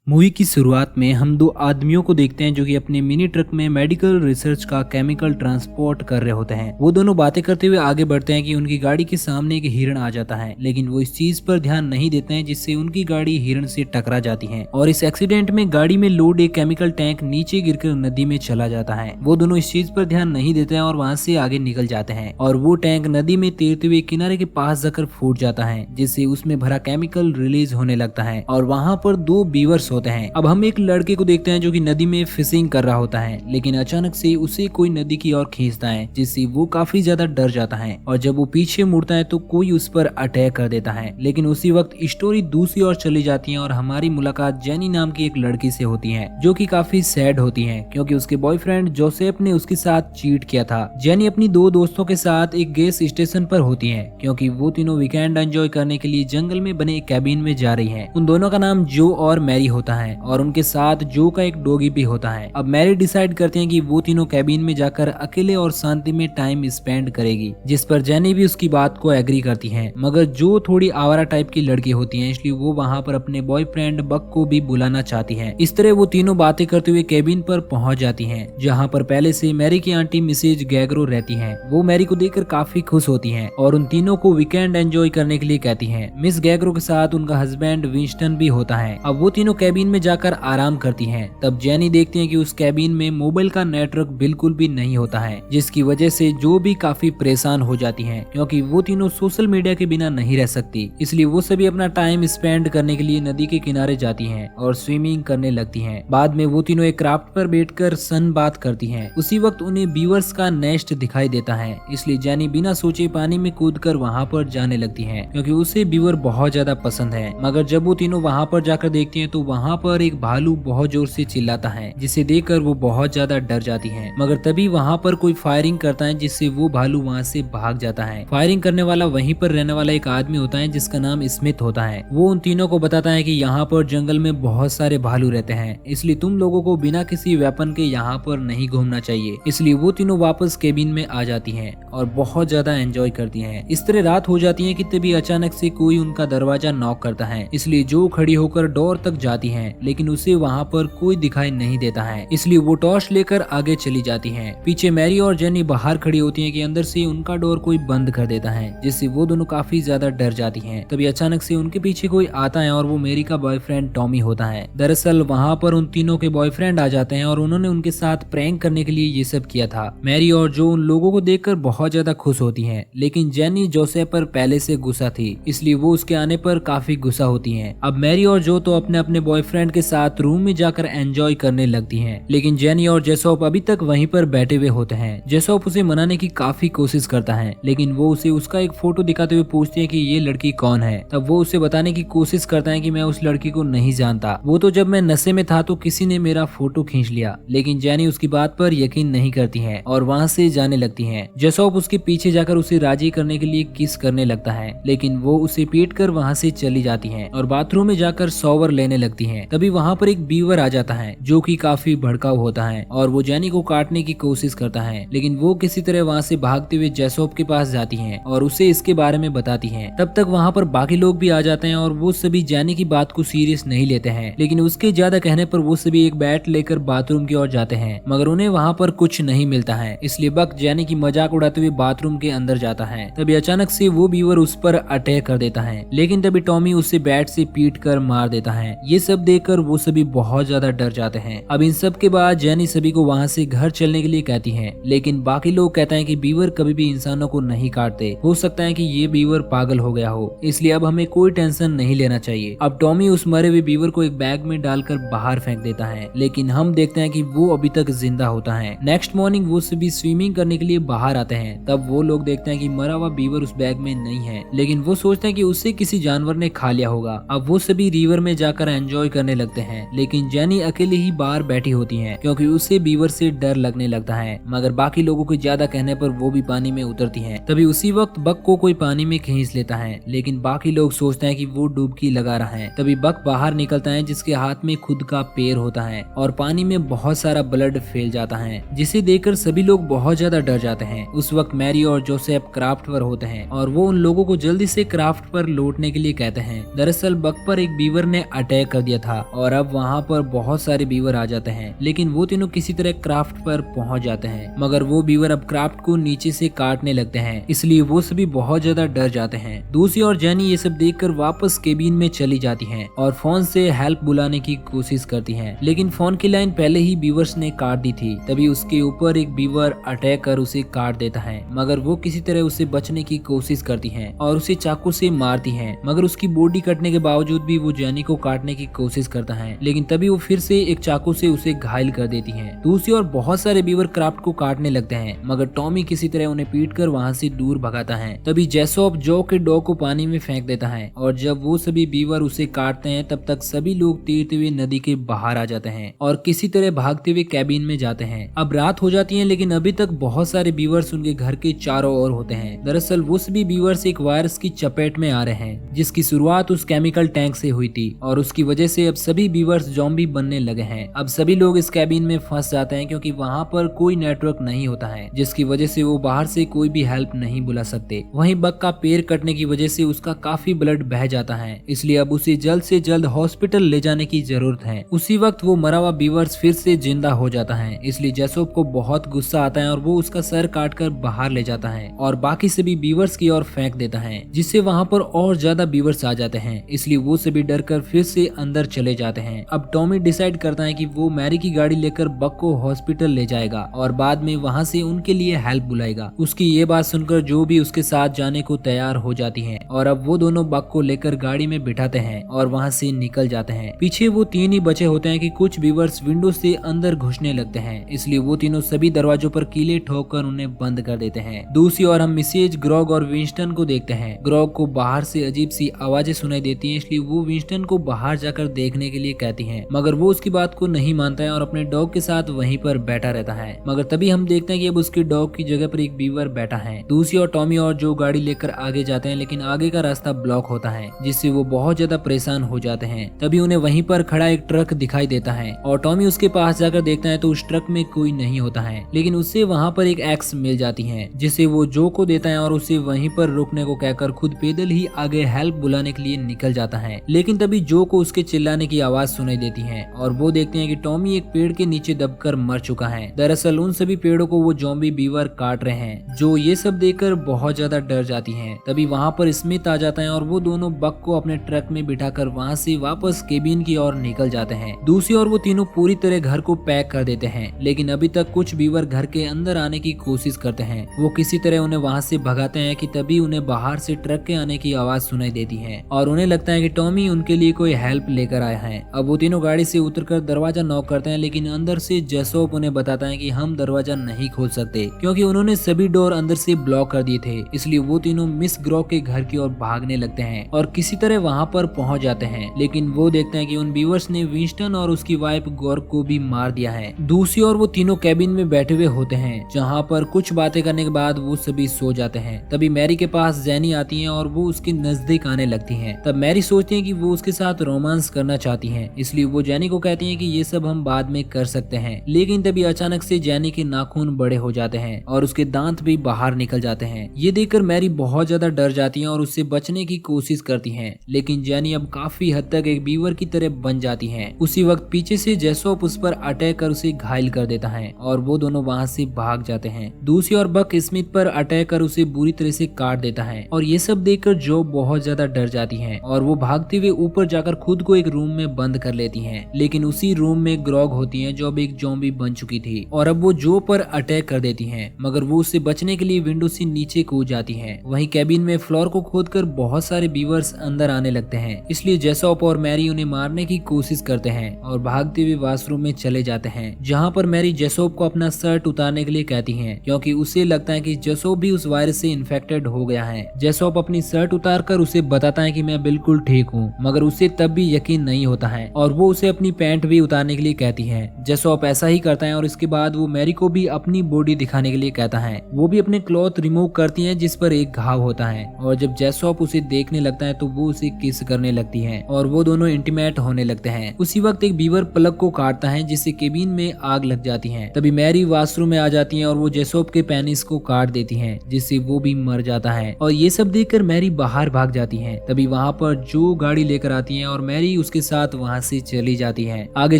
Movie की शुरुआत में हम दो आदमियों को देखते हैं जो कि अपने मिनी ट्रक में मेडिकल रिसर्च का केमिकल ट्रांसपोर्ट कर रहे होते हैं। वो दोनों बातें करते हुए आगे बढ़ते हैं कि उनकी गाड़ी के सामने एक हिरण आ जाता है, लेकिन वो इस चीज पर ध्यान नहीं देते हैं जिससे उनकी गाड़ी हिरण से टकरा जाती है और इस एक्सीडेंट में गाड़ी में लोड एक केमिकल टैंक नीचे गिरकर नदी में चला जाता है। वो दोनों इस चीज पर ध्यान नहीं देते हैं और वहां से आगे निकल जाते हैं और वो टैंक नदी में तैरते हुए किनारे के पास जाकर फूट जाता है, जिससे उसमें भरा केमिकल रिलीज होने लगता है और वहां पर दो बीवर्स होते हैं। अब हम एक लड़के को देखते हैं जो कि नदी में फिशिंग कर रहा होता है, लेकिन अचानक से उसे कोई नदी की ओर खींचता है जिससे वो काफी ज्यादा डर जाता है और जब वो पीछे मुड़ता है तो कोई उस पर अटैक कर देता है। लेकिन उसी वक्त स्टोरी दूसरी ओर चली जाती है और हमारी मुलाकात जेनी नाम की एक लड़की से होती है जो कि काफी सैड होती है क्योंकि उसके बॉयफ्रेंड जोसेफ ने उसके साथ चीट किया था। जेनी अपनी दो दोस्तों के साथ एक गैस स्टेशन पर होती है क्योंकि वो तीनों वीकेंड एंजॉय करने के लिए जंगल में बने एक कैबिन में जा रही है। उन दोनों का नाम जो और मैरी होता है और उनके साथ जो का एक डॉगी भी होता है। अब मैरी डिसाइड करते हैं कि वो तीनों कैबिन में जाकर अकेले और शांति में टाइम स्पेंड करेगी, जिस पर जेनी भी उसकी बात को एग्री करती है। मगर जो थोड़ी आवारा टाइप की लड़की होती है, इसलिए वो वहाँ पर अपने बॉयफ्रेंड बक को भी बुलाना चाहती है। इस तरह वो तीनों बातें करते हुए कैबिन पर पहुंच जाती हैं, जहाँ पर पहले से मैरी की आंटी मिसेज गैग्रो रहती हैं। वो मैरी को देखकर काफी खुश होती हैं और उन तीनों को वीकेंड एंजॉय करने के लिए कहती हैं। मिस गैग्रो के साथ उनका हस्बैंड विंस्टन भी होता है। अब वो तीनों कैबिन में जाकर आराम करती हैं। तब जेनी देखती है कि उस कैबिन में मोबाइल का नेटवर्क बिल्कुल भी नहीं होता है, जिसकी वजह से जो भी काफी परेशान हो जाती हैं क्योंकि वो तीनों सोशल मीडिया के बिना नहीं रह सकती। इसलिए वो सभी अपना टाइम स्पेंड करने के लिए नदी के किनारे जाती हैं और स्विमिंग करने लगती हैं। बाद में वो तीनों एक क्राफ्ट पर बैठकर सन बात करती हैं। उसी वक्त उन्हें बीवर्स का नेस्ट दिखाई देता है, इसलिए जेनी बिना सोचे पानी में कूदकर वहां पर जाने लगती है क्योंकि उसे बीवर बहुत ज्यादा पसंद है। मगर जब वो तीनों वहां पर जाकर देखती हैं तो वहां पर एक भालू बहुत जोर से चिल्लाता है, जिसे देखकर वो बहुत ज्यादा डर जाती हैं। मगर तभी वहां पर कोई फायरिंग करता है जिससे वो भालू वहां से भाग जाता है। फायरिंग करने वाला वहीं पर रहने वाला एक आदमी होता है जिसका नाम स्मिथ होता है। वो उन तीनों को बताता है कि यहाँ पर जंगल में बहुत सारे भालू रहते हैं, इसलिए तुम लोगों को बिना किसी वेपन के यहाँ पर नहीं घूमना चाहिए। इसलिए वो तीनों वापस केबिन में आ जाती हैं और बहुत ज्यादा एंजॉय करती हैं। इस तरह रात हो जाती है कि तभी अचानक से कोई उनका दरवाजा नॉक करता है, इसलिए जो खड़ी होकर डोर तक जाती है, लेकिन उसे वहाँ पर कोई दिखाई नहीं देता है, इसलिए वो टॉर्च लेकर आगे चली जाती हैं। पीछे मैरी और जेनी बाहर खड़ी होती हैं कि अंदर से उनका डोर कोई बंद कर देता है, जिससे वो दोनों काफी ज्यादा डर जाती हैं। तभी अचानक से उनके पीछे कोई आता है और वो मैरी का बॉयफ्रेंड टॉमी होता है। दरअसल वहाँ पर उन तीनों के बॉयफ्रेंड आ जाते हैं और उन्होंने उनके साथ प्रैंक करने के लिए ये सब किया था। मैरी और जो उन लोगों को देखकर बहुत ज्यादा खुश होती हैं, लेकिन जेनी जोसेफ पर पहले से गुस्सा थी, इसलिए वो उसके आने पर काफी गुस्सा होती हैं। अब मैरी और जो तो अपने अपने बॉयफ्रेंड के साथ रूम में जाकर एंजॉय करने लगती हैं, लेकिन जेनी और जेसॉप अभी तक वहीं पर बैठे हुए होते हैं। जेसॉप उसे मनाने की काफी कोशिश करता है, लेकिन वो उसे उसका एक फोटो दिखाते हुए पूछती है कि ये लड़की कौन है। तब वो उसे बताने की कोशिश करता है कि मैं उस लड़की को नहीं जानता, वो तो जब मैं नशे में था तो किसी ने मेरा फोटो खींच लिया। लेकिन जेनी उसकी बात पर यकीन नहीं करती है और वहाँ से जाने लगती है। जेसॉप उसके पीछे जाकर उसे राजी करने के लिए किस करने लगता है, लेकिन वो उसे पीट कर वहाँ से चली जाती है और बाथरूम में जाकर शॉवर लेने लगती है। तभी वहाँ पर एक बीवर आ जाता है जो कि काफी भड़काऊ होता है और वो जेनी को काटने की कोशिश करता है, लेकिन वो किसी तरह वहाँ से भागते हुए जेसॉप के पास जाती है और उसे इसके बारे में बताती है। तब तक वहाँ पर बाकी लोग भी आ जाते हैं और वो सभी जेनी की बात को सीरियस नहीं लेते हैं, लेकिन उसके ज्यादा कहने पर वो सभी एक बैट लेकर बाथरूम की ओर जाते हैं, मगर उन्हें वहाँ पर कुछ नहीं मिलता है, इसलिए बक जेनी की मजाक उड़ाते हुए बाथरूम के अंदर जाता है। तभी अचानक से वो बीवर उस पर अटैक कर देता है, लेकिन तभी टॉमी उसे बैट से पीट कर मार देता है। ये सब देखकर वो सभी बहुत ज्यादा डर जाते हैं। अब इन सब के बाद जेनी सभी को वहाँ से घर चलने के लिए कहती है, लेकिन बाकी लोग कहते हैं कि बीवर कभी भी इंसानों को नहीं काटते, हो सकता है कि ये बीवर पागल हो गया हो, इसलिए अब हमें कोई टेंशन नहीं लेना चाहिए। अब टॉमी उस मरे हुए बीवर को एक बैग में डालकर बाहर फेंक देता है, लेकिन हम देखते हैं कि वो अभी तक जिंदा होता है। नेक्स्ट मॉर्निंग वो सभी स्विमिंग करने के लिए बाहर आते हैं। तब वो लोग देखते हैं कि मरा हुआ बीवर उस बैग में नहीं है, लेकिन वो सोचते हैं कि उसे किसी जानवर ने खा लिया होगा। अब वो सभी रिवर में जाकर एंजॉय करने लगते हैं, लेकिन जेनी अकेले ही बाहर बैठी होती है क्योंकि उसे बीवर से डर लगने लगता है, मगर बाकी लोगों के ज्यादा कहने पर वो भी पानी में उतरती हैं। तभी उसी वक्त बक को कोई पानी में खींच लेता है, लेकिन बाकी लोग सोचते हैं कि वो डुबकी लगा रहा है। तभी बक बाहर निकलता है जिसके हाथ में खुद का पैर होता है और पानी में बहुत सारा ब्लड फैल जाता है, जिसे देखकर सभी लोग बहुत ज्यादा डर जाते हैं। उस वक्त मैरी और जोसेफ क्राफ्ट पर होते हैं और वो उन लोगों को जल्दी से क्राफ्ट पर लौटने के लिए कहते हैं। दरअसल बक पर एक बीवर ने अटैक कर दिया दिया था और अब वहाँ पर बहुत सारे बीवर आ जाते हैं, लेकिन वो तीनों किसी तरह क्राफ्ट पर पहुंच जाते हैं। मगर वो बीवर अब क्राफ्ट को नीचे से काटने लगते हैं, इसलिए वो सभी बहुत ज्यादा डर जाते हैं। दूसरी ओर जेनी ये सब देखकर वापस केबिन में चली जाती है और फोन से हेल्प बुलाने की कोशिश करती है, लेकिन फोन की लाइन पहले ही बीवर्स ने काट दी थी। तभी उसके ऊपर एक बीवर अटैक कर उसे काट देता है, मगर वो किसी तरह उससे बचने की कोशिश करती है और उसे चाकू से मारती है। मगर उसकी बॉडी कटने के बावजूद भी वो जेनी को काटने की कोशिश करता है, लेकिन तभी वो फिर से एक चाकू से उसे घायल कर देती है। दूसरी ओर बहुत सारे बीवर क्राफ्ट को काटने लगते हैं, मगर टॉमी किसी तरह उन्हें पीटकर वहां से दूर भगाता है। तभी जेसॉप जो के डॉग को पानी में फेंक देता है और जब वो सभी बीवर उसे काटते हैं तब तक सभी लोग तैरते हुए नदी के बाहर आ जाते हैं और किसी तरह भागते हुए कैबिन में जाते हैं। अब रात हो जाती है, लेकिन अभी तक बहुत सारे बीवर्स उनके घर के चारों ओर होते हैं। दरअसल वो सभी बीवर्स एक वायरस की चपेट में आ रहे हैं, जिसकी शुरुआत उस केमिकल टैंक से हुई थी और उसकी वजह से अब सभी बीवर्स ज़ॉम्बी बनने लगे हैं। अब सभी लोग इस कैबिन में फंस जाते हैं क्योंकि वहाँ पर कोई नेटवर्क नहीं होता है, जिसकी वजह से वो बाहर से कोई भी हेल्प नहीं बुला सकते। वहीं बग का पैर कटने की वजह से उसका काफी ब्लड बह जाता है, इसलिए अब उसे जल्द से जल्द हॉस्पिटल ले जाने की जरूरत है। उसी वक्त वो मरा हुआ बीवर्स फिर से जिंदा हो जाता है, इसलिए जेसॉप को बहुत गुस्सा आता है और वो उसका सर काट कर बाहर ले जाता है और बाकी सभी बीवर्स की ओर फेंक देता है, जिससे वहाँ पर और ज्यादा बीवर्स आ जाते हैं। इसलिए वो सभी डर कर फिर से अंदर चले जाते हैं। अब टॉमी डिसाइड करता है कि वो मैरी की गाड़ी लेकर बग को हॉस्पिटल ले जाएगा और बाद में वहाँ से उनके लिए हेल्प बुलाएगा। उसकी ये बात सुनकर जो भी उसके साथ जाने को तैयार हो जाती है और अब वो दोनों बग को लेकर गाड़ी में बिठाते हैं और वहाँ से निकल जाते हैं। पीछे वो तीन ही बचे होते हैं कि कुछ बीवर्स विंडो से अंदर घुसने लगते हैं, इसलिए वो तीनों सभी दरवाजों पर कीले ठोककर उन्हें बंद कर देते हैं। दूसरी ओर हम मिसेज, ग्रॉग और विंस्टन को देखते हैं। ग्रॉग को बाहर से अजीब सी आवाजें सुनाई देती हैं, इसलिए वो विंस्टन को बाहर जाकर देखने के लिए कहती हैं, मगर वो उसकी बात को नहीं मानता है और अपने डॉग के साथ वहीं पर बैठा रहता है। मगर तभी हम देखते हैं कि अब उसके डॉग की जगह पर एक बीवर बैठा है। दूसरी ओर टॉमी और जो गाड़ी लेकर आगे जाते हैं, लेकिन आगे का रास्ता ब्लॉक होता है, जिससे वो बहुत ज्यादा परेशान हो जाते हैं। तभी उन्हें वहीं पर खड़ा एक ट्रक दिखाई देता है और टॉमी उसके पास जाकर देखता है तो उस ट्रक में कोई नहीं होता है, लेकिन उससे वहाँ पर एक एक्स मिल जाती है, जिसे वो जो को देता है और उसे वहीं पर रुकने को कहकर खुद पैदल ही आगे हेल्प बुलाने के लिए निकल जाता है। लेकिन तभी जो को उसके चिल्लाने की आवाज सुनाई देती है और वो देखते हैं कि टॉमी एक पेड़ के नीचे दबकर मर चुका है। दरअसल उन सभी पेड़ों को वो ज़ॉम्बी बीवर काट रहे हैं। जो ये सब देखकर बहुत ज्यादा डर जाती हैं। तभी वहाँ पर स्मिथ आ जाता है और वो दोनों बग को अपने ट्रक में बिठाकर वहाँ से वापस केबिन की ओर निकल जाते हैं। दूसरी ओर वो तीनों पूरी तरह घर को पैक कर देते हैं, लेकिन अभी तक कुछ बीवर घर के अंदर आने की कोशिश करते हैं। वो किसी तरह उन्हें वहाँ से भगाते हैं कि तभी उन्हें बाहर से ट्रक के आने की आवाज सुनाई देती है और उन्हें लगता है कि टॉमी उनके लिए कोई हेल्प लेकर आया है। अब वो तीनों गाड़ी से उतरकर दरवाजा नॉक करते हैं, लेकिन अंदर से जेसॉप उन्हें बताता है कि हम दरवाजा नहीं खोल सकते क्योंकि उन्होंने सभी डोर अंदर से ब्लॉक कर दिए थे। इसलिए वो तीनों मिस ग्रॉग के घर की ओर भागने लगते हैं और किसी तरह वहाँ पर पहुँच जाते हैं, लेकिन वो देखते हैं कि उन बीवर्स ने विंस्टन और उसकी वाइफ गॉर्ग को भी मार दिया है। दूसरी ओर वो तीनों कैबिन में बैठे हुए होते हैं, जहाँ पर कुछ बातें करने के बाद वो सभी सो जाते हैं। तभी मैरी के पास जेनी आती है और वो उसके नजदीक आने लगती है। तब मैरी सोचती है कि वो उसके साथ रोमांस करना चाहती है, इसलिए वो जेनी को कहती है कि ये सब हम बाद में कर सकते हैं। लेकिन तभी अचानक से जेनी के नाखून बड़े हो जाते हैं और उसके दांत भी बाहर निकल जाते हैं। ये देखकर मैरी बहुत ज्यादा डर जाती है और उससे बचने की कोशिश करती है, लेकिन जेनी अब काफी हद तक एक बीवर की तरह बन जाती है। उसी वक्त पीछे से जेसॉप उस पर अटैक कर उसे घायल कर देता है और वो दोनों वहाँ से भाग जाते हैं। दूसरी ओर बक स्मिथ पर अटैक कर उसे बुरी तरह से काट देता है और ये सब देखकर जो बहुत ज्यादा डर जाती है और वो भागते हुए ऊपर जाकर खुद को एक रूम में बंद कर लेती हैं। लेकिन उसी रूम में ग्रॉग होती है, जो अब एक ज़ॉम्बी बन चुकी थी और अब वो जो पर अटैक कर देती है, मगर वो उससे बचने के लिए विंडो से नीचे कूद जाती है। वहीं कैबिन में फ्लोर को खोदकर बहुत सारे बीवर्स अंदर आने लगते हैं, इसलिए जेसॉप और मैरी उन्हें मारने की कोशिश करते हैं और भागते हुए वॉशरूम में चले जाते हैं, जहाँ पर मैरी जेसॉप को अपना शर्ट उतारने के लिए कहती है क्योंकि उसे लगता है कि जेसॉप भी उस वायरस से इन्फेक्टेड हो गया है। जेसॉप अपनी शर्ट उतारकर उसे बताता है कि मैं बिल्कुल ठीक हूँ, मगर उसे तब भी यकीन नहीं होता है और वो उसे अपनी पैंट भी उतारने के लिए कहती है। जेसॉप ऐसा ही करता है और इसके बाद वो मैरी को भी अपनी बॉडी दिखाने के लिए कहता है। वो भी अपने क्लॉथ रिमूव करती है जिस पर एक घाव होता है और जब जेसॉप उसे देखने लगता है तो वो उसे किस करने लगती है और वो दोनों इंटीमेट होने लगते हैं। उसी वक्त एक बीवर प्लग को काटता है जिससे केबिन में आग लग जाती है। तभी मैरी वॉशरूम में आ जाती है और वो जेसॉप के पेनिस को काट देती है जिससे वो भी मर जाता है और ये सब देखकर मैरी बाहर भाग जाती है। तभी वहाँ पर जो गाड़ी लेकर आती है और मैरी उसके साथ वहाँ से चली जाती है। आगे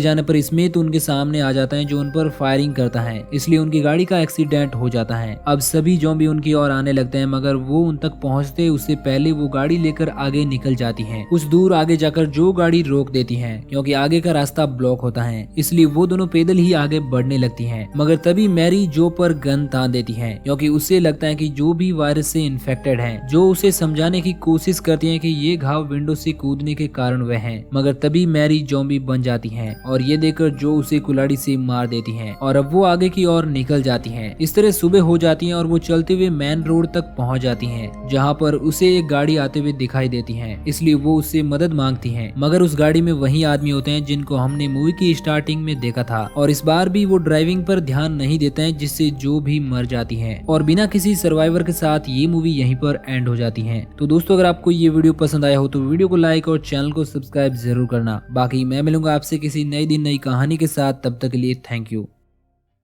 जाने पर स्मिथ उनके सामने आ जाता है जो उन पर फायरिंग करता है, इसलिए उनकी गाड़ी का एक्सीडेंट हो जाता है। अब सभी ज़ॉम्बी उनकी ओर आने लगते हैं, मगर वो उन तक पहुंचते उससे पहले वो गाड़ी लेकर आगे निकल जाती हैं। कुछ दूर आगे जाकर जो गाड़ी रोक देती है क्योंकि आगे का रास्ता ब्लॉक होता है, इसलिए वो दोनों पैदल ही आगे बढ़ने लगती हैं। मगर तभी मैरी जो पर गन तान देती है क्योंकि उसे लगता है कि जो भी वायरस से इन्फेक्टेड है। जो उसे समझाने की कोशिश करती है कि ये घाव विंडो से कूदने के कारण वह है, मगर तभी मैरी ज़ॉम्बी बन जाती है और ये देखकर जो उसे कुल्हाड़ी से मार देती है और अब वो आगे की ओर निकल जाती है। इस तरह सुबह हो जाती है और वो चलते हुए मेन रोड तक पहुंच जाती है जहाँ पर उसे एक गाड़ी आते हुए दिखाई देती है, इसलिए वो उससे मदद मांगती है। मगर उस गाड़ी में वही आदमी होते हैं जिनको हमने मूवी की स्टार्टिंग में देखा था और इस बार भी वो ड्राइविंग पर ध्यान नहीं देते हैं, जिससे जो भी मर जाती है और बिना किसी सर्वाइवर के साथ ये मूवी यहीं पर एंड हो जाती है। तो दोस्तों अगर आपको ये वीडियो पसंद आया हो तो वीडियो को लाइक और चैनल को सब्सक्राइब जरूर करना। बाकी मैं मिलूंगा आपसे किसी नई दिन नई कहानी के साथ, तब तक के लिए थैंक यू।